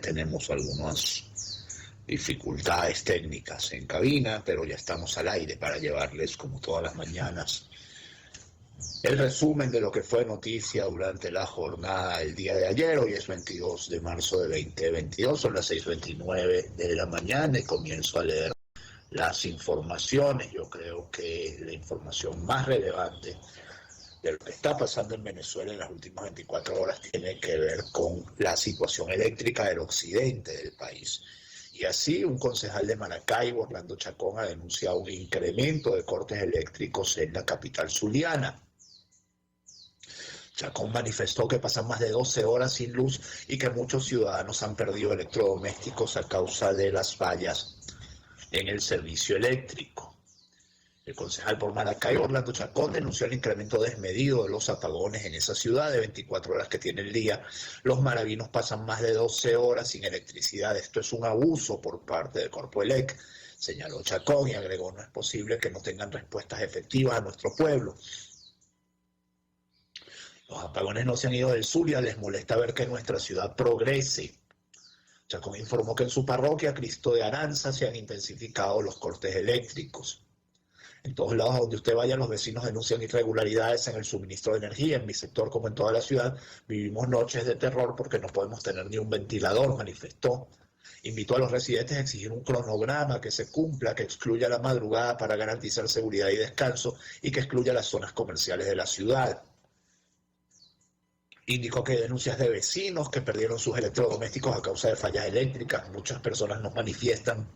Tenemos algunas dificultades técnicas en cabina, pero ya estamos al aire para llevarles, como todas las mañanas, el resumen de lo que fue noticia durante la jornada del día de ayer. Hoy es 22 de marzo de 2022, son las 6:29 de la mañana y comienzo a leer las informaciones. Yo creo que la información más relevante de lo que está pasando en Venezuela en las últimas 24 horas tiene que ver con la situación eléctrica del occidente del país. Y así, un concejal de Maracaibo, Orlando Chacón, ha denunciado un incremento de cortes eléctricos en la capital zuliana. Chacón manifestó que pasan más de 12 horas sin luz y que muchos ciudadanos han perdido electrodomésticos a causa de las fallas en el servicio eléctrico. El concejal por Maracaibo, Orlando Chacón, denunció el incremento desmedido de los apagones en esa ciudad de 24 horas que tiene el día. Los maravinos pasan más de 12 horas sin electricidad. Esto es un abuso por parte de Corpoelec, señaló Chacón, y agregó: no es posible que no tengan respuestas efectivas a nuestro pueblo. Los apagones no se han ido del Zulia, les molesta ver que nuestra ciudad progrese. Chacón informó que en su parroquia, Cristo de Aranza, se han intensificado los cortes eléctricos. En todos lados a donde usted vaya, los vecinos denuncian irregularidades en el suministro de energía. En mi sector, como en toda la ciudad, vivimos noches de terror porque no podemos tener ni un ventilador, manifestó. Invitó a los residentes a exigir un cronograma que se cumpla, que excluya la madrugada para garantizar seguridad y descanso y que excluya las zonas comerciales de la ciudad. Indicó que hay denuncias de vecinos que perdieron sus electrodomésticos a causa de fallas eléctricas. Muchas personas nos manifiestan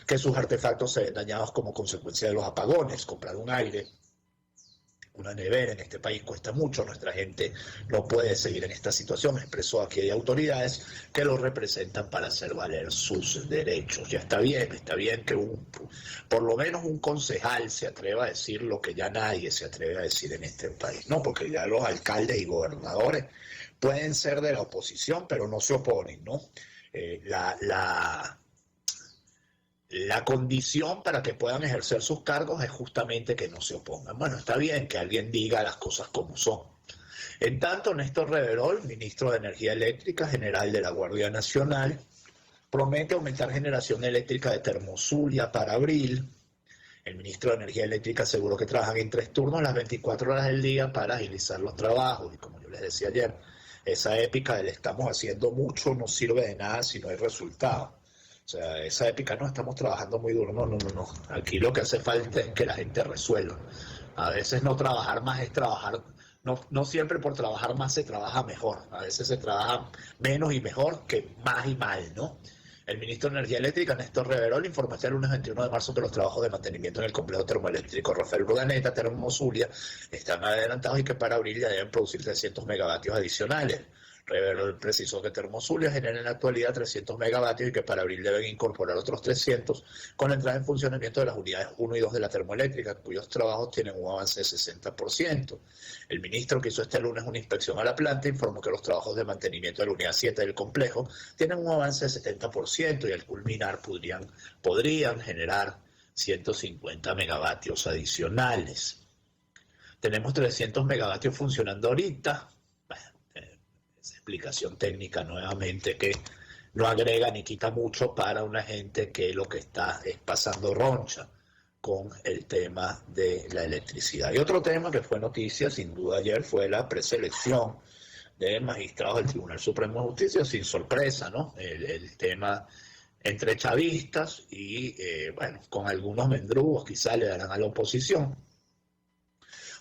que sus artefactos se ven dañados como consecuencia de los apagones. Comprar un aire, una nevera en este país cuesta mucho. Nuestra gente no puede seguir en esta situación. Expresó aquí hay autoridades que lo representan para hacer valer sus derechos. Ya está bien que por lo menos un concejal se atreva a decir lo que ya nadie se atreve a decir en este país, ¿no? Porque ya los alcaldes y gobernadores pueden ser de la oposición, pero no se oponen, ¿no? La condición para que puedan ejercer sus cargos es justamente que no se opongan. Bueno, está bien que alguien diga las cosas como son. En tanto, Néstor Reverol, ministro de Energía Eléctrica, general de la Guardia Nacional, promete aumentar generación eléctrica de Termozulia para abril. El ministro de Energía Eléctrica aseguró que trabajan en 3 turnos las 24 horas del día para agilizar los trabajos. Y como yo les decía ayer, esa épica de le estamos haciendo mucho no sirve de nada si no hay resultado. O sea, esa épica no estamos trabajando muy duro, no. Aquí lo que hace falta es que la gente resuelva. A veces no trabajar más es trabajar, no siempre por trabajar más se trabaja mejor. A veces se trabaja menos y mejor que más y mal, ¿no? El ministro de Energía Eléctrica, Néstor Reverol, informó este lunes 21 de marzo que los trabajos de mantenimiento en el complejo termoeléctrico Rafael Urdaneta, Termozulia, están adelantados y que para abril ya deben producir 300 megavatios adicionales. Reverol precisó que Termozulia genera en la actualidad 300 megavatios y que para abril deben incorporar otros 300 con la entrada en funcionamiento de las unidades 1 y 2 de la termoeléctrica, cuyos trabajos tienen un avance de 60%. El ministro, que hizo este lunes una inspección a la planta, informó que los trabajos de mantenimiento de la unidad 7 del complejo tienen un avance de 70% y al culminar podrían generar 150 megavatios adicionales. Tenemos 300 megavatios funcionando ahorita. Esa explicación técnica nuevamente que no agrega ni quita mucho para una gente que lo que está es pasando roncha con el tema de la electricidad. Y otro tema que fue noticia sin duda ayer fue la preselección de magistrados del Tribunal Supremo de Justicia, sin sorpresa, ¿no? El tema entre chavistas y, bueno, con algunos mendrugos quizás le darán a la oposición.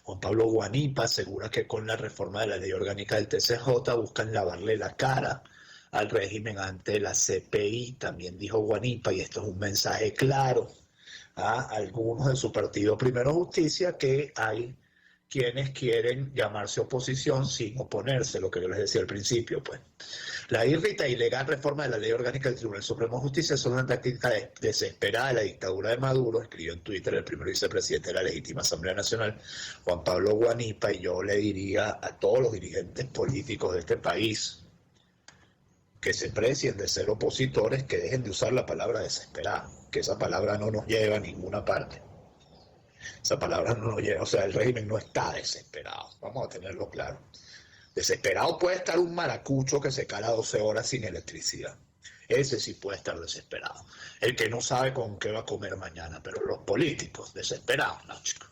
Juan Pablo Guanipa asegura que con la reforma de la ley orgánica del TCJ buscan lavarle la cara al régimen ante la CPI. También dijo Guanipa, y esto es un mensaje claro a algunos de su partido Primero Justicia, que hay quienes quieren llamarse oposición sin oponerse, lo que yo les decía al principio, pues. La irrita y ilegal reforma de la ley orgánica del Tribunal Supremo de Justicia son una táctica desesperada de la dictadura de Maduro, escribió en Twitter el primer vicepresidente de la legítima Asamblea Nacional, Juan Pablo Guanipa, y yo le diría a todos los dirigentes políticos de este país que se precien de ser opositores, que dejen de usar la palabra desesperada, que esa palabra no nos lleva a ninguna parte. Esa palabra no nos lleva, o sea, el régimen no está desesperado, vamos a tenerlo claro. Desesperado puede estar un maracucho que se cala 12 horas sin electricidad. Ese sí puede estar desesperado. El que no sabe con qué va a comer mañana, pero los políticos, desesperados, no, chicos.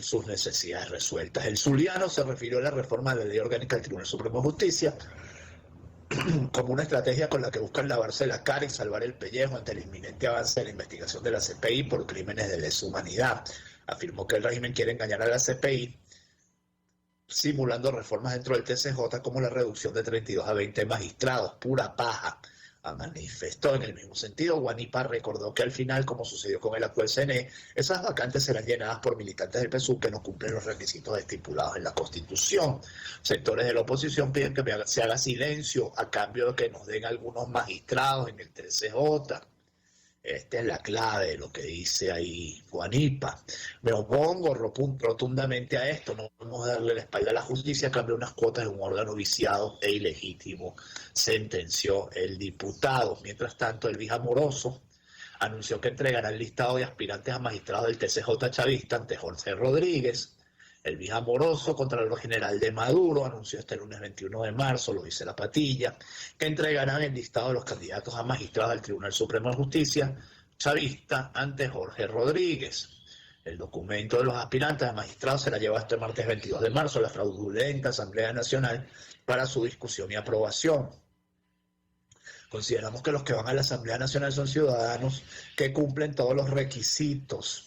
Sus necesidades resueltas. El zuliano se refirió a la reforma de la Ley Orgánica del Tribunal Supremo de Justicia como una estrategia con la que buscan lavarse la cara y salvar el pellejo ante el inminente avance de la investigación de la CPI por crímenes de lesa humanidad. Afirmó que el régimen quiere engañar a la CPI simulando reformas dentro del TCJ como la reducción de 32 a 20 magistrados, pura paja. Manifestó en el mismo sentido. Guanipa recordó que al final, como sucedió con el actual CNE, esas vacantes serán llenadas por militantes del PSUV que no cumplen los requisitos estipulados en la Constitución. Sectores de la oposición piden que se haga silencio a cambio de que nos den algunos magistrados en el TCJ. Esta es la clave de lo que dice ahí Guanipa. Me opongo rotundamente a esto. No podemos darle la espalda a la justicia a cambio de unas cuotas de un órgano viciado e ilegítimo, sentenció el diputado. Mientras tanto, Elvis Amoroso anunció que entregará el listado de aspirantes a magistrados del TCJ chavista ante Jorge Rodríguez. Elvis Amoroso, Contralor General de Maduro, anunció este lunes 21 de marzo, lo dice La Patilla, que entregarán el listado de los candidatos a magistrados del Tribunal Supremo de Justicia chavista ante Jorge Rodríguez. El documento de los aspirantes a magistrados será llevado este martes 22 de marzo a la fraudulenta Asamblea Nacional para su discusión y aprobación. Consideramos que los que van a la Asamblea Nacional son ciudadanos que cumplen todos los requisitos.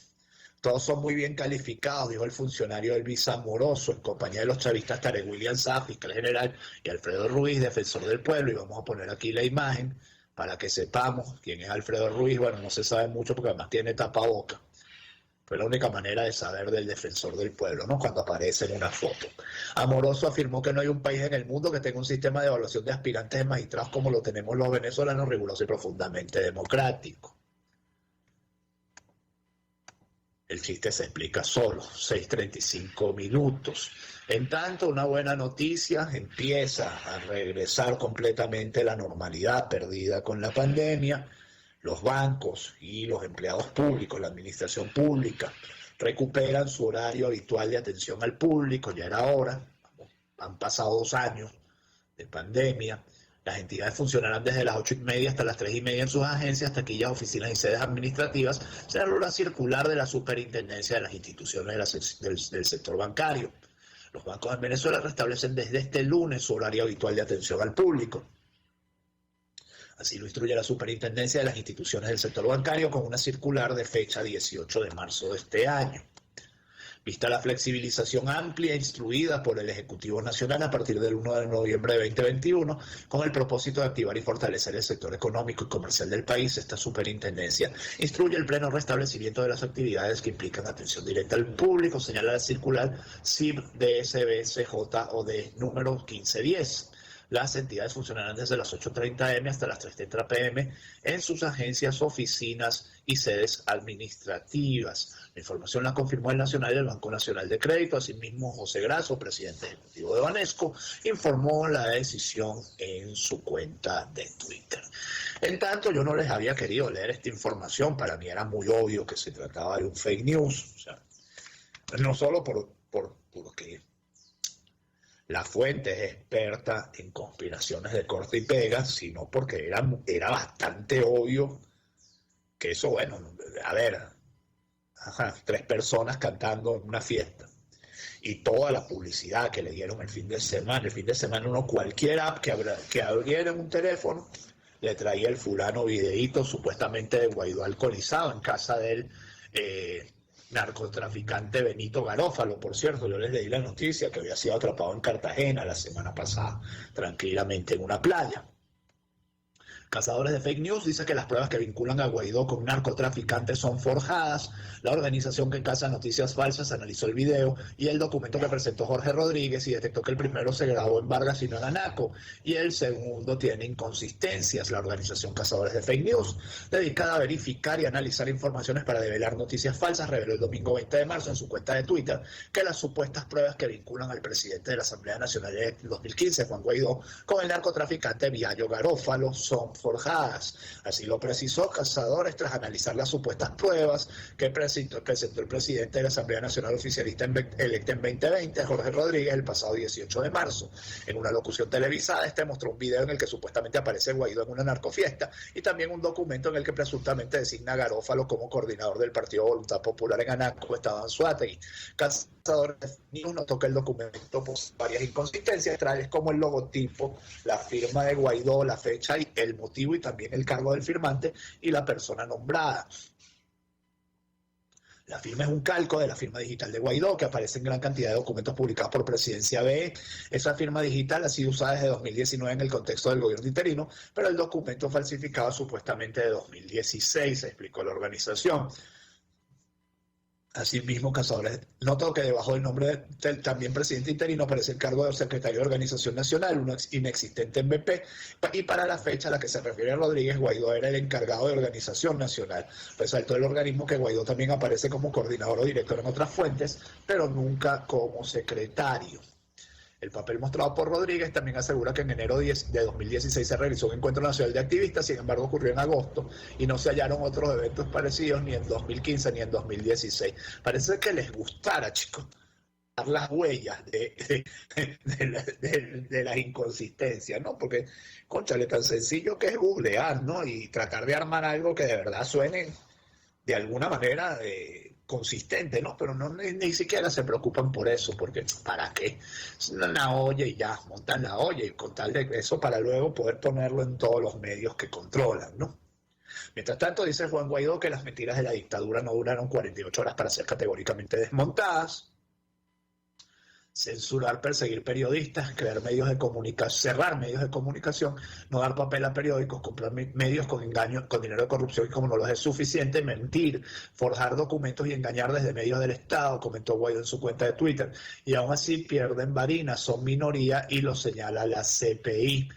Todos son muy bien calificados, dijo el funcionario Elvis Amoroso, en compañía de los chavistas Tarek William Saab, fiscal general, y Alfredo Ruiz, defensor del pueblo. Y vamos a poner aquí la imagen para que sepamos quién es Alfredo Ruiz. Bueno, no se sabe mucho porque además tiene tapaboca. Fue la única manera de saber del defensor del pueblo, ¿no? Cuando aparece en una foto. Amoroso afirmó que no hay un país en el mundo que tenga un sistema de evaluación de aspirantes de magistrados como lo tenemos los venezolanos, riguroso y profundamente democrático. El chiste se explica solo, 6:35 minutos. En tanto, una buena noticia, empieza a regresar completamente la normalidad perdida con la pandemia. Los bancos y los empleados públicos, la administración pública, recuperan su horario habitual de atención al público, ya era hora. Han pasado 2 años de pandemia. Las entidades funcionarán desde las 8:30 hasta las 3:30 en sus agencias, taquillas, oficinas y sedes administrativas. Será la hora circular de la superintendencia de las instituciones del sector bancario. Los bancos en Venezuela restablecen desde este lunes su horario habitual de atención al público. Así lo instruye la superintendencia de las instituciones del sector bancario con una circular de fecha 18 de marzo de este año. Vista la flexibilización amplia instruida por el Ejecutivo Nacional a partir del 1 de noviembre de 2021, con el propósito de activar y fortalecer el sector económico y comercial del país, esta superintendencia instruye el pleno restablecimiento de las actividades que implican atención directa al público, señala la circular CIB-DSB-CJOD número 1510. Las entidades funcionarán desde las 8:30 am hasta las 3:30 pm en sus agencias, oficinas y sedes administrativas. La información la confirmó el Nacional y el Banco Nacional de Crédito. Asimismo, José Grasso, presidente ejecutivo de Banesco, informó la decisión en su cuenta de Twitter. En tanto, yo no les había querido leer esta información. Para mí era muy obvio que se trataba de un fake news. O sea, no solo porque la fuente es experta en conspiraciones de corte y pega, sino porque era bastante obvio que eso, bueno, a ver, 3 personas cantando en una fiesta y toda la publicidad que le dieron el fin de semana uno cualquier app que abriera en un teléfono le traía el fulano videíto supuestamente de Guaidó alcoholizado en casa del narcotraficante Benito Garófalo. Por cierto, yo les leí la noticia que había sido atrapado en Cartagena la semana pasada, tranquilamente en una playa. Cazadores de fake news dice que las pruebas que vinculan a Guaidó con narcotraficantes son forjadas. La organización que caza noticias falsas analizó el video y el documento que presentó Jorge Rodríguez y detectó que el primero se grabó en Vargas y no en Anaco y el segundo tiene inconsistencias. La organización Cazadores de Fake News, dedicada a verificar y analizar informaciones para develar noticias falsas, reveló el domingo 20 de marzo en su cuenta de Twitter que las supuestas pruebas que vinculan al presidente de la Asamblea Nacional de 2015, Juan Guaidó, con el narcotraficante Viallo Garófalo son forjadas. Así lo precisó Cazadores tras analizar las supuestas pruebas que presentó el presidente de la Asamblea Nacional Oficialista electa en 2020, Jorge Rodríguez, el pasado 18 de marzo. En una locución televisada, mostró un video en el que supuestamente aparece Guaidó en una narcofiesta y también un documento en el que presuntamente designa a Garófalo como coordinador del Partido Voluntad Popular en Anaco, Estado Anzoátegui. Cazadores notó que el documento posee varias inconsistencias, tales como el logotipo, la firma de Guaidó, la fecha y el motivo y también el cargo del firmante y la persona nombrada. La firma es un calco de la firma digital de Guaidó, que aparece en gran cantidad de documentos publicados por Presidencia BE. Esa firma digital ha sido usada desde 2019 en el contexto del gobierno interino, pero el documento falsificado supuestamente de 2016, explicó la organización. Asimismo, Cazadores notó que debajo del nombre del también presidente interino aparece el cargo de secretario de Organización Nacional, uno inexistente en BP, y para la fecha a la que se refiere Rodríguez, Guaidó era el encargado de Organización Nacional. Resaltó el organismo que Guaidó también aparece como coordinador o director en otras fuentes, pero nunca como secretario. El papel mostrado por Rodríguez también asegura que en enero de 2016 se realizó un encuentro nacional de activistas, sin embargo ocurrió en agosto y no se hallaron otros eventos parecidos ni en 2015 ni en 2016. Parece que les gustara, chicos, dar las huellas de las inconsistencias, ¿no? Porque, cónchale, tan sencillo que es googlear, ¿no? Y tratar de armar algo que de verdad suene de alguna manera consistente, ¿no? Pero no, ni siquiera se preocupan por eso, porque ¿para qué? Es una olla y ya, montan la olla y con tal de eso para luego poder ponerlo en todos los medios que controlan, ¿no? Mientras tanto, dice Juan Guaidó que las mentiras de la dictadura no duraron 48 horas para ser categóricamente desmontadas. Censurar, perseguir periodistas, crear medios de comunicación, cerrar medios de comunicación, no dar papel a periódicos, comprar medios con engaño, con dinero de corrupción y como no los es suficiente, mentir, forjar documentos y engañar desde medios del Estado, comentó Guaidó en su cuenta de Twitter. Y aún así pierden Barinas, son minoría y lo señala la CPI.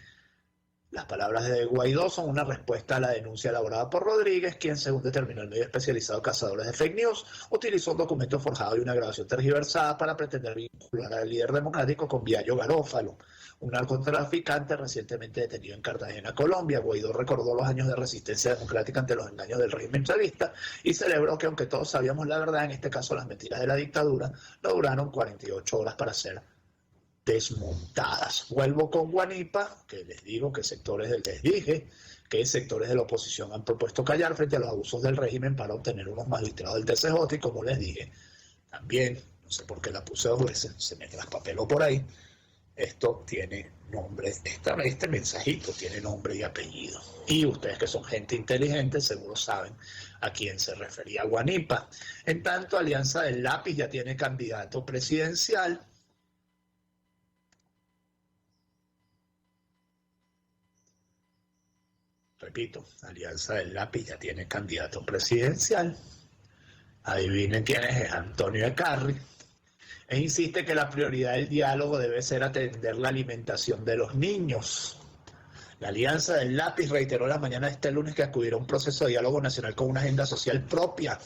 Las palabras de Guaidó son una respuesta a la denuncia elaborada por Rodríguez, quien, según determinó el medio especializado Cazadores de Fake News, utilizó un documento forjado y una grabación tergiversada para pretender vincular al líder democrático con Viallo Garófalo, un narcotraficante recientemente detenido en Cartagena, Colombia. Guaidó recordó los años de resistencia democrática ante los engaños del régimen chavista y celebró que, aunque todos sabíamos la verdad, en este caso las mentiras de la dictadura, no duraron 48 horas para ser desmontadas. Vuelvo con Guanipa, que les digo que les dije que sectores de la oposición han propuesto callar frente a los abusos del régimen para obtener unos magistrados del TCJ, y como les dije, también, no sé por qué la puse 2 veces, se me traspapeló por ahí, esto tiene nombre, este mensajito tiene nombre y apellido. Y ustedes, que son gente inteligente, seguro saben a quién se refería Guanipa. En tanto, Alianza del Lápiz ya tiene candidato presidencial. Repito, Alianza del Lápiz ya tiene candidato presidencial. Adivinen quién es Antonio Ecarri. E insiste que la prioridad del diálogo debe ser atender la alimentación de los niños. La Alianza del Lápiz reiteró la mañana de este lunes que acudirá a un proceso de diálogo nacional con una agenda social propia,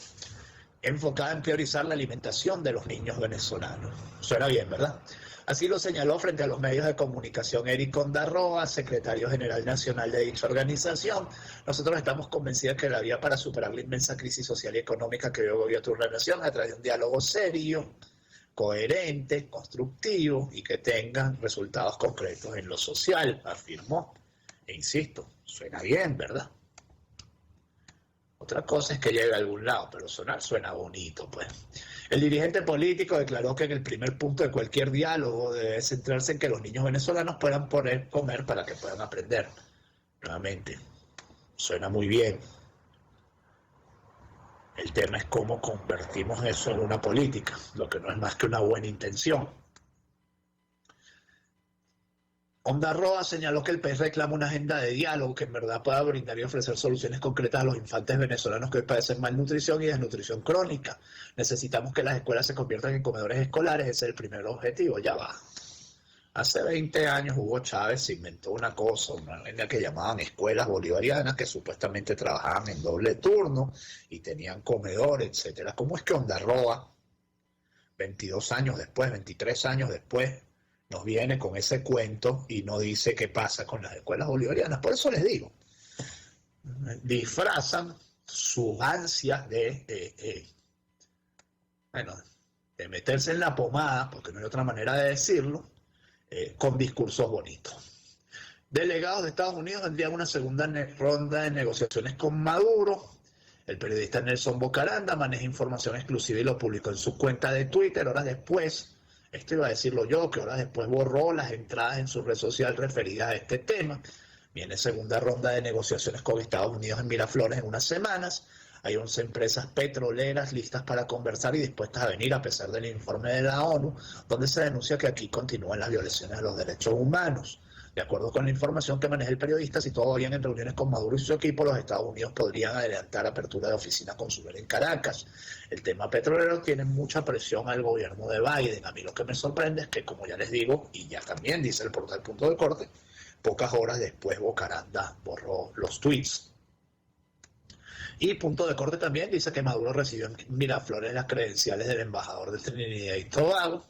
enfocada en priorizar la alimentación de los niños venezolanos. Suena bien, ¿verdad? Así lo señaló frente a los medios de comunicación Eric Ondarroa, secretario general nacional de dicha organización. Nosotros estamos convencidos que la vía para superar la inmensa crisis social y económica que hoy gobierna la nación a través de un diálogo serio, coherente, constructivo y que tenga resultados concretos en lo social, afirmó. E insisto, suena bien, ¿verdad? Otra cosa es que llegue a algún lado, pero sonar suena bonito, pues. El dirigente político declaró que en el primer punto de cualquier diálogo debe centrarse en que los niños venezolanos puedan poder comer para que puedan aprender. Nuevamente, suena muy bien. El tema es cómo convertimos eso en una política, lo que no es más que una buena intención. Ondarroa señaló que el país reclama una agenda de diálogo que en verdad pueda brindar y ofrecer soluciones concretas a los infantes venezolanos que hoy padecen malnutrición y desnutrición crónica. Necesitamos que las escuelas se conviertan en comedores escolares, ese es el primer objetivo, ya va. Hace 20 años Hugo Chávez se inventó una cosa, una línea que llamaban escuelas bolivarianas, que supuestamente trabajaban en doble turno y tenían comedor, etcétera. ¿Cómo es que Ondarroa, 22 años después, 23 años después, nos viene con ese cuento y no dice qué pasa con las escuelas bolivarianas? Por eso les digo, disfrazan sus ansias bueno, de meterse en la pomada, porque no hay otra manera de decirlo, con discursos bonitos. Delegados de Estados Unidos tendrían una segunda ronda de negociaciones con Maduro. El periodista Nelson Bocaranda maneja información exclusiva y lo publicó en su cuenta de Twitter. Horas después, esto iba a decirlo yo, que horas después borró las entradas en su red social referidas a este tema. Viene segunda ronda de negociaciones con Estados Unidos en Miraflores en unas semanas. Hay 11 empresas petroleras listas para conversar y dispuestas a venir a pesar del informe de la ONU, donde se denuncia que aquí continúan las violaciones de los derechos humanos. De acuerdo con la información que maneja el periodista, si todo va bien en reuniones con Maduro y su equipo, los Estados Unidos podrían adelantar apertura de oficinas consulares en Caracas. El tema petrolero tiene mucha presión al gobierno de Biden. A mí lo que me sorprende es que, como ya les digo, y ya también dice el portal Punto de Corte, pocas horas después Bocaranda borró los tweets. Y Punto de Corte también dice que Maduro recibió en Miraflores las credenciales del embajador de Trinidad y Tobago.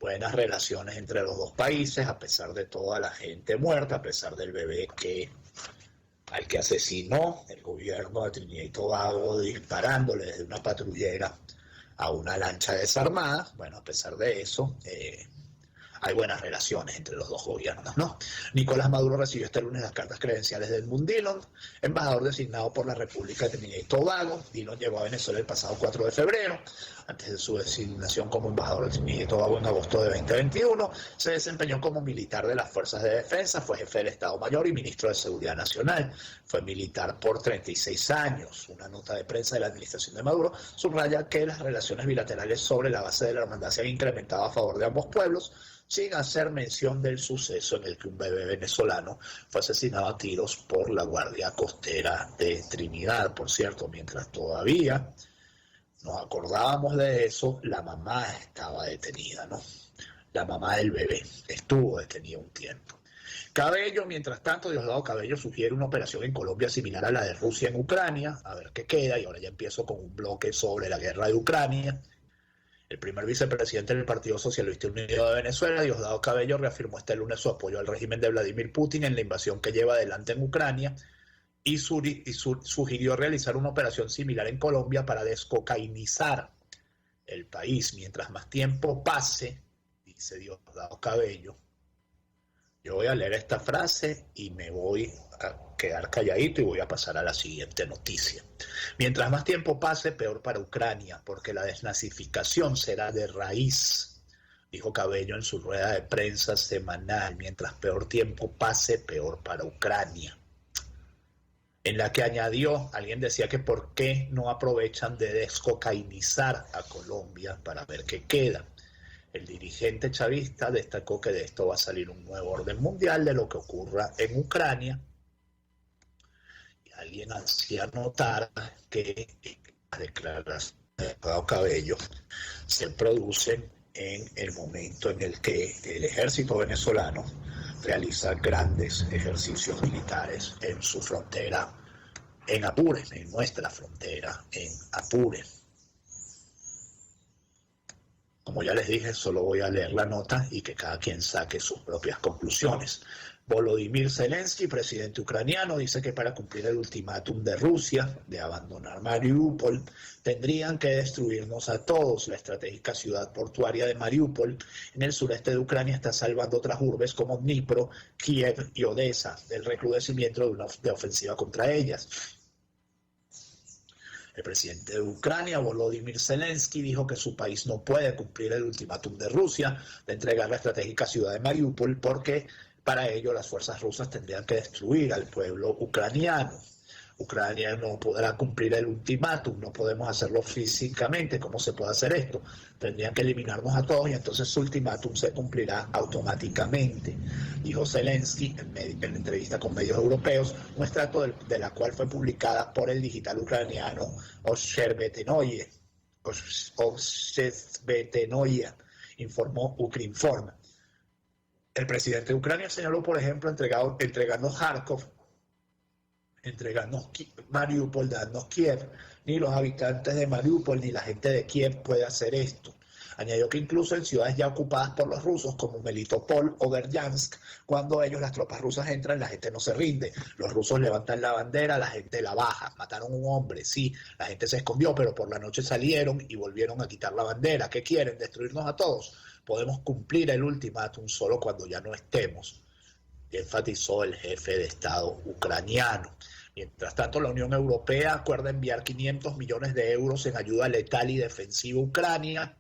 Buenas relaciones entre los dos países, a pesar de toda la gente muerta, a pesar del bebé al que asesinó el gobierno de Trinidad y Tobago disparándole desde una patrullera a una lancha desarmada. Bueno, a pesar de eso, hay buenas relaciones entre los dos gobiernos, ¿no? Nicolás Maduro recibió este lunes las cartas credenciales de Edmund Dillon, embajador designado por la República de Trinidad y Tobago. Dillon llegó a Venezuela el pasado 4 de febrero. Antes de su designación como embajador de Trinidad y Tobago en agosto de 2021, se desempeñó como militar de las Fuerzas de Defensa, fue jefe del Estado Mayor y ministro de Seguridad Nacional. Fue militar por 36 años. Una nota de prensa de la administración de Maduro subraya que las relaciones bilaterales sobre la base de la hermandad se han incrementado a favor de ambos pueblos, sin hacer mención del suceso en el que un bebé venezolano fue asesinado a tiros por la Guardia Costera de Trinidad. Por cierto, mientras todavía nos acordábamos de eso, la mamá estaba detenida, ¿no? La mamá del bebé estuvo detenida un tiempo. Cabello, mientras tanto, Diosdado Cabello sugiere una operación en Colombia similar a la de Rusia en Ucrania, a ver qué queda, y ahora ya empiezo con un bloque sobre la guerra de Ucrania. El primer vicepresidente del Partido Socialista Unido de Venezuela, Diosdado Cabello, reafirmó este lunes su apoyo al régimen de Vladimir Putin en la invasión que lleva adelante en Ucrania y sugirió realizar una operación similar en Colombia para descocainizar el país. Mientras más tiempo pase, dice Diosdado Cabello, yo voy a leer esta frase y me voy a quedar calladito y voy a pasar a la siguiente noticia. Mientras más tiempo pase, peor para Ucrania, porque la desnazificación será de raíz, dijo Cabello en su rueda de prensa semanal. Mientras peor tiempo pase, peor para Ucrania. En la que añadió, alguien decía que por qué no aprovechan de descocainizar a Colombia para ver qué queda. El dirigente chavista destacó que de esto va a salir un nuevo orden mundial de lo que ocurra en Ucrania. Y alguien hacía notar que las declaraciones de Cabello se producen en el momento en el que el ejército venezolano realiza grandes ejercicios militares en su frontera, en Apure, en nuestra frontera, en Apure. Como ya les dije, solo voy a leer la nota y que cada quien saque sus propias conclusiones. Volodymyr Zelensky, presidente ucraniano, dice que para cumplir el ultimátum de Rusia de abandonar Mariupol, tendrían que destruirnos a todos. La estratégica ciudad portuaria de Mariupol, en el sureste de Ucrania, está salvando otras urbes como Dnipro, Kiev y Odessa del recrudecimiento de una ofensiva contra ellas. El presidente de Ucrania, Volodymyr Zelensky, dijo que su país no puede cumplir el ultimátum de Rusia de entregar la estratégica ciudad de Mariupol porque para ello las fuerzas rusas tendrían que destruir al pueblo ucraniano. Ucrania no podrá cumplir el ultimátum, no podemos hacerlo físicamente. ¿Cómo se puede hacer esto? Tendrían que eliminarnos a todos y entonces su ultimátum se cumplirá automáticamente, dijo Zelensky en la entrevista con medios europeos, un extracto de la cual fue publicada por el digital ucraniano Observetenoye, informó Ukrinform. El presidente de Ucrania señaló, por ejemplo, entregando Kharkov, entregarnos Mariupol, darnos Kiev. Ni los habitantes de Mariupol ni la gente de Kiev puede hacer esto. Añadió que incluso en ciudades ya ocupadas por los rusos, como Melitopol o Berdyansk, cuando las tropas rusas entran, la gente no se rinde. Los rusos levantan la bandera, la gente la baja. Mataron a un hombre, sí, la gente se escondió, pero por la noche salieron y volvieron a quitar la bandera. ¿Qué quieren? ¿Destruirnos a todos? Podemos cumplir el ultimátum solo cuando ya no estemos, enfatizó el jefe de Estado ucraniano. Mientras tanto, la Unión Europea acuerda enviar 500 millones de euros en ayuda letal y defensiva a Ucrania.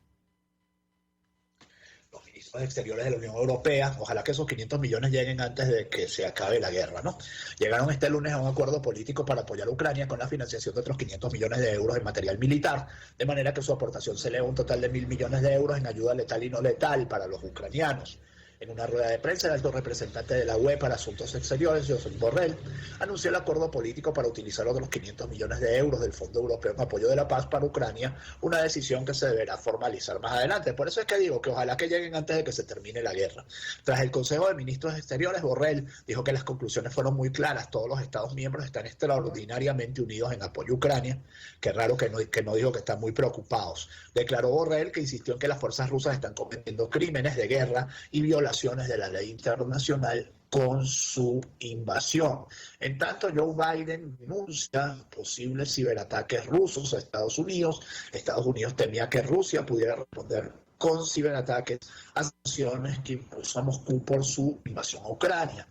Los ministros de Exteriores de la Unión Europea, ojalá que esos 500 millones lleguen antes de que se acabe la guerra, ¿no? Llegaron este lunes a un acuerdo político para apoyar a Ucrania con la financiación de otros 500 millones de euros en material militar, de manera que su aportación se eleva a un total de 1.000 millones de euros en ayuda letal y no letal para los ucranianos. En una rueda de prensa, el alto representante de la UE para Asuntos Exteriores, Josep Borrell, anunció el acuerdo político para utilizar otros 500 millones de euros del Fondo Europeo en Apoyo de la Paz para Ucrania, una decisión que se deberá formalizar más adelante. Por eso es que digo que ojalá que lleguen antes de que se termine la guerra. Tras el Consejo de Ministros Exteriores, Borrell dijo que las conclusiones fueron muy claras. Todos los Estados miembros están extraordinariamente unidos en apoyo a Ucrania. Qué raro que no dijo que están muy preocupados. Declaró Borrell, que insistió en que las fuerzas rusas están cometiendo crímenes de guerra y violaciones de la ley internacional con su invasión. En tanto, Joe Biden denuncia posibles ciberataques rusos a Estados Unidos. Estados Unidos temía que Rusia pudiera responder con ciberataques a sanciones que impuso a Moscú por su invasión a Ucrania.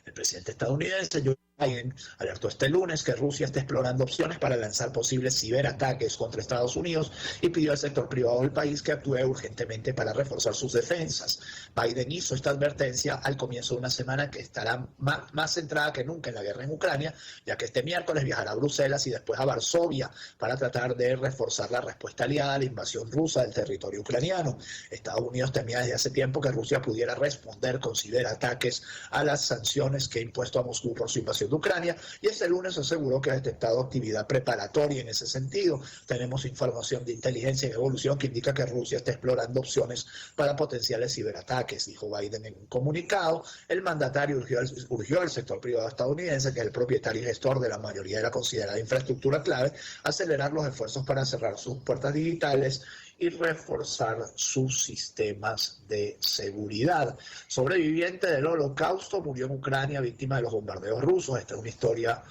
El presidente estadounidense Joe Biden alertó este lunes que Rusia está explorando opciones para lanzar posibles ciberataques contra Estados Unidos y pidió al sector privado del país que actúe urgentemente para reforzar sus defensas. Biden hizo esta advertencia al comienzo de una semana que estará más centrada que nunca en la guerra en Ucrania, ya que este miércoles viajará a Bruselas y después a Varsovia para tratar de reforzar la respuesta aliada a la invasión rusa del territorio ucraniano. Estados Unidos temía desde hace tiempo que Rusia pudiera responder con ciberataques a las sanciones que ha impuesto a Moscú por su invasión de Ucrania, y este lunes aseguró que ha detectado actividad preparatoria en ese sentido. Tenemos información de inteligencia en evolución que indica que Rusia está explorando opciones para potenciales ciberataques, dijo Biden en un comunicado. El mandatario urgió al sector privado estadounidense, que es el propietario y gestor de la mayoría de la considerada infraestructura clave, a acelerar los esfuerzos para cerrar sus puertas digitales y reforzar sus sistemas de seguridad. Sobreviviente del Holocausto, murió en Ucrania víctima de los bombardeos rusos. Esta es una historia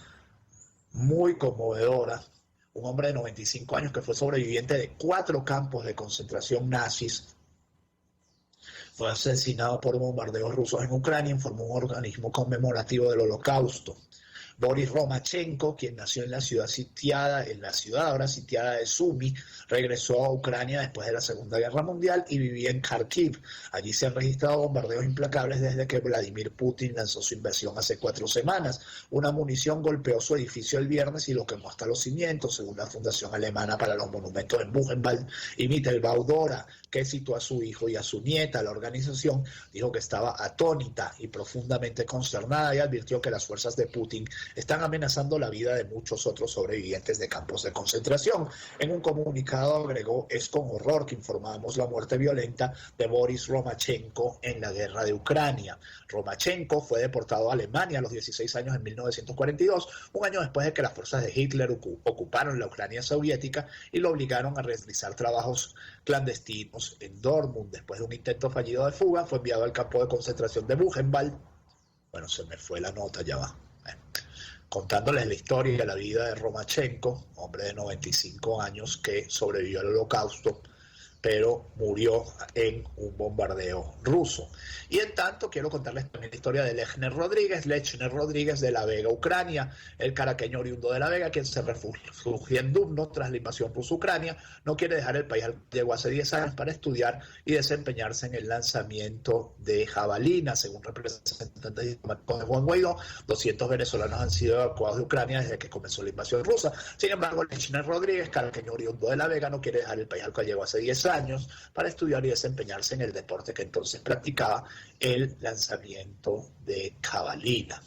muy conmovedora. Un hombre de 95 años que fue sobreviviente de 4 campos de concentración nazis fue asesinado por bombardeos rusos en Ucrania, informó un organismo conmemorativo del Holocausto. Boris Romachenko, quien nació en la ciudad ahora sitiada de Sumy, regresó a Ucrania después de la Segunda Guerra Mundial y vivía en Kharkiv. Allí se han registrado bombardeos implacables desde que Vladimir Putin lanzó su invasión hace 4 semanas. Una munición golpeó su edificio el viernes y lo quemó hasta los cimientos, según la Fundación Alemana para los Monumentos en Buchenwald y Mittelbau-Dora, que citó a su hijo y a su nieta. La organización dijo que estaba atónita y profundamente consternada y advirtió que las fuerzas de Putin están amenazando la vida de muchos otros sobrevivientes de campos de concentración. En un comunicado agregó: es con horror que informamos la muerte violenta de Boris Romachenko en la guerra de Ucrania. Romachenko fue deportado a Alemania a los 16 años en 1942, un año después de que las fuerzas de Hitler ocuparon la Ucrania soviética y lo obligaron a realizar trabajos clandestinos en Dortmund. Después de un intento fallido de fuga, fue enviado al campo de concentración de Buchenwald. Bueno, se me fue la nota, ya va. Contándoles la historia de la vida de Romachenko, hombre de 95 años que sobrevivió al Holocausto, pero murió en un bombardeo ruso. Y en tanto, quiero contarles también la historia de Lechner Rodríguez de La Vega, Ucrania, el caraqueño oriundo de La Vega, quien se refugia en Dubno tras la invasión rusa a Ucrania. No quiere dejar el país, llegó hace 10 años para estudiar y desempeñarse en el lanzamiento de jabalina. Según representantes diplomáticos de Juan Guaidó, 200 venezolanos han sido evacuados de Ucrania desde que comenzó la invasión rusa. Sin embargo, Lechner Rodríguez, caraqueño oriundo de La Vega, no quiere dejar el país al cual llegó hace 10 años para estudiar y desempeñarse en el deporte que entonces practicaba, el lanzamiento de jabalina.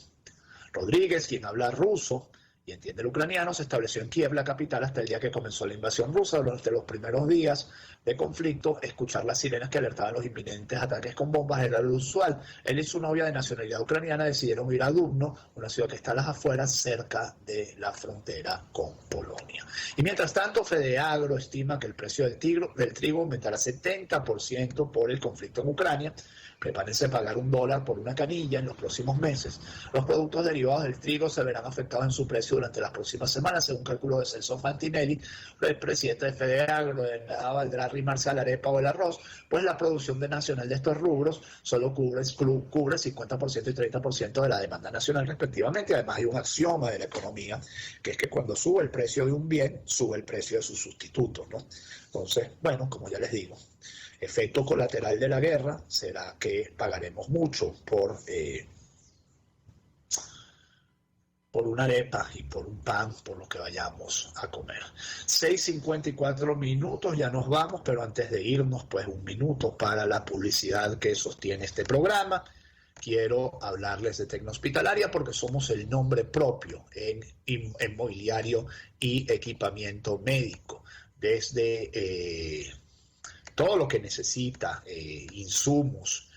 Rodríguez, quien habla ruso, y entiende el ucraniano, se estableció en Kiev, la capital, hasta el día que comenzó la invasión rusa. Durante los primeros días de conflicto, escuchar las sirenas que alertaban los inminentes ataques con bombas era lo usual. Él y su novia de nacionalidad ucraniana decidieron ir a Dubno, una ciudad que está a las afueras, cerca de la frontera con Polonia. Y mientras tanto, Fedeagro estima que el precio del trigo aumentará 70% por el conflicto en Ucrania. Prepárense a pagar $1 por una canilla en los próximos meses. Los productos derivados del trigo se verán afectados en su precio durante las próximas semanas, según cálculo de Celso Fantinelli, el presidente de Fedeagro. De nada valdrá arrimarse la arepa o el arroz, pues la producción nacional de estos rubros solo cubre 50% y 30% de la demanda nacional respectivamente. Además, hay un axioma de la economía, que es que cuando sube el precio de un bien, sube el precio de sus sustitutos, ¿no? Entonces, bueno, como ya les digo, efecto colateral de la guerra será que pagaremos mucho por una arepa y por un pan, por lo que vayamos a comer. 6:54 minutos, ya nos vamos, pero antes de irnos, pues un minuto para la publicidad que sostiene este programa. Quiero hablarles de Tecnohospitalaria porque somos el nombre propio en mobiliario y equipamiento médico. Desde todo lo que necesita, insumos,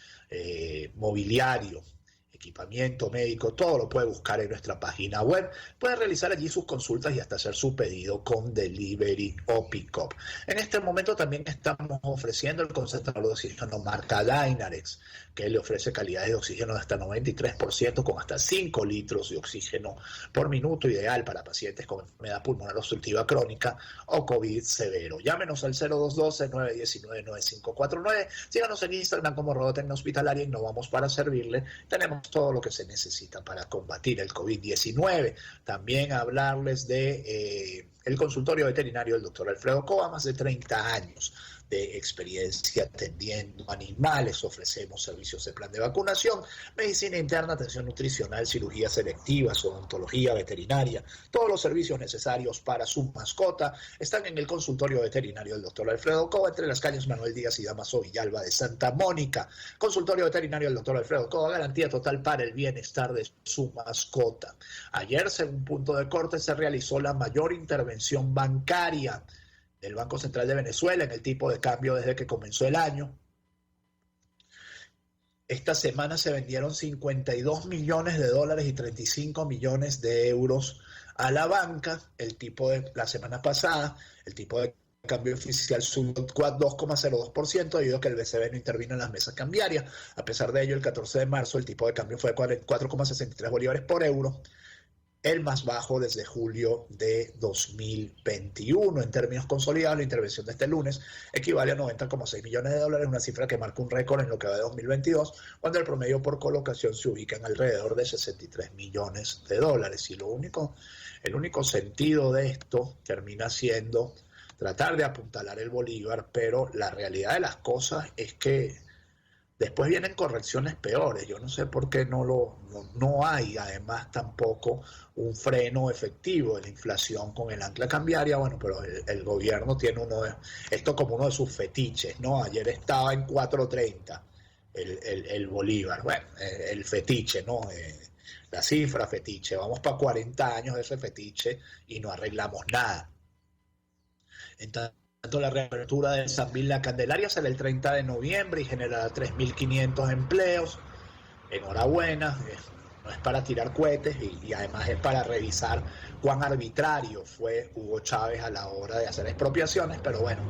mobiliario, equipamiento médico, todo lo puede buscar en nuestra página web. Puede realizar allí sus consultas y hasta hacer su pedido con delivery o pick-up. En este momento también estamos ofreciendo el concentrador de oxígeno marca Dynarex, que le ofrece calidades de oxígeno de hasta 93%, con hasta 5 litros de oxígeno por minuto, ideal para pacientes con enfermedad pulmonar obstructiva crónica o COVID severo. Llámenos al 0212-919-9549. Síganos en Instagram como Tecnohospitalaria y no vamos para servirle. Tenemos todo lo que se necesita para combatir el COVID-19. También hablarles de el consultorio veterinario del doctor Alfredo Coa, más de 30 años de experiencia atendiendo animales. Ofrecemos servicios de plan de vacunación, medicina interna, atención nutricional, cirugías selectivas, odontología veterinaria. Todos los servicios necesarios para su mascota están en el consultorio veterinario del doctor Alfredo Coa, entre las calles Manuel Díaz y Damaso Villalba de Santa Mónica. Consultorio veterinario del doctor Alfredo Coa, garantía total para el bienestar de su mascota. Ayer, según punto de corte, se realizó la mayor intervención bancaria del Banco Central de Venezuela en el tipo de cambio desde que comenzó el año. Esta semana se vendieron $52 millones y 35 millones de euros a la banca. El tipo de la semana pasada, el tipo de cambio oficial subió 2,02% debido a que el BCB no intervino en las mesas cambiarias. A pesar de ello, el 14 de marzo el tipo de cambio fue de 4,63 bolívares por euro, el más bajo desde julio de 2021. En términos consolidados, la intervención de este lunes equivale a $90,6 millones, una cifra que marca un récord en lo que va de 2022, cuando el promedio por colocación se ubica en alrededor de $63 millones. Y el único sentido de esto termina siendo tratar de apuntalar el bolívar, pero la realidad de las cosas es que después vienen correcciones peores. Yo no sé por qué no hay, además, tampoco un freno efectivo de la inflación con el ancla cambiaria. Bueno, pero el gobierno tiene esto como uno de sus fetiches, ¿no? Ayer estaba en 4.30 el bolívar. Bueno, el fetiche, ¿no? La cifra fetiche. Vamos para 40 años de ese fetiche y no arreglamos nada. Entonces, la reapertura de San Bill La Candelaria será el 30 de noviembre y generará 3.500 empleos. Enhorabuena, no es para tirar cohetes y además es para revisar cuán arbitrario fue Hugo Chávez a la hora de hacer expropiaciones, pero bueno,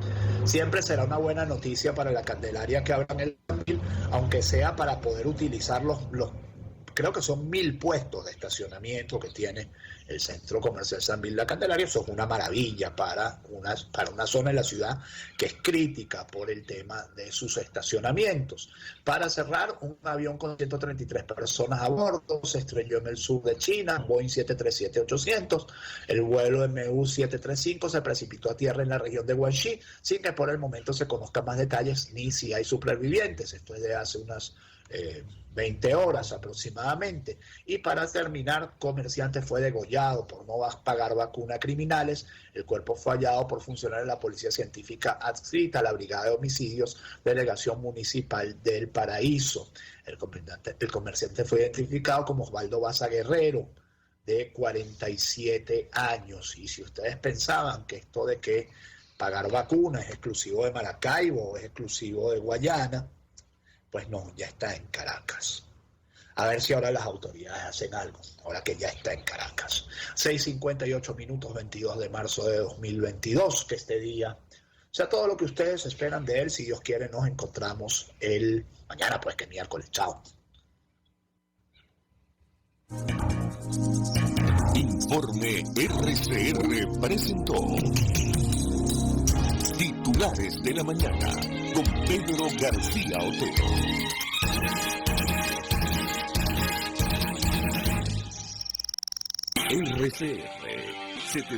siempre será una buena noticia para La Candelaria que abran el San Bill, aunque sea para poder utilizar los creo que son 1.000 puestos de estacionamiento que tiene el Centro Comercial San Bill La Candelaria. Eso es una maravilla para una zona de la ciudad que es crítica por el tema de sus estacionamientos. Para cerrar, un avión con 133 personas a bordo se estrelló en el sur de China, Boeing 737-800. El vuelo MU-735 se precipitó a tierra en la región de Guangxi, sin que por el momento se conozcan más detalles ni si hay supervivientes. Esto es de hace unas 20 horas aproximadamente. Y para terminar, comerciante fue degollado por no pagar vacuna a criminales. El cuerpo fue hallado por funcionarios de la Policía Científica adscrita a la Brigada de Homicidios, Delegación Municipal del Paraíso. El comerciante fue identificado como Osvaldo Baza Guerrero, de 47 años. Y si ustedes pensaban que esto de que pagar vacunas es exclusivo de Maracaibo o es exclusivo de Guayana, pues no, ya está en Caracas. A ver si ahora las autoridades hacen algo, ahora que ya está en Caracas. 6:58 minutos, 22 de marzo de 2022, que este día sea todo lo que ustedes esperan de él. Si Dios quiere, nos encontramos el mañana, pues que miércoles. Chao. Informe RCR presentó Titulares de la Mañana con Pedro García Otero. RCR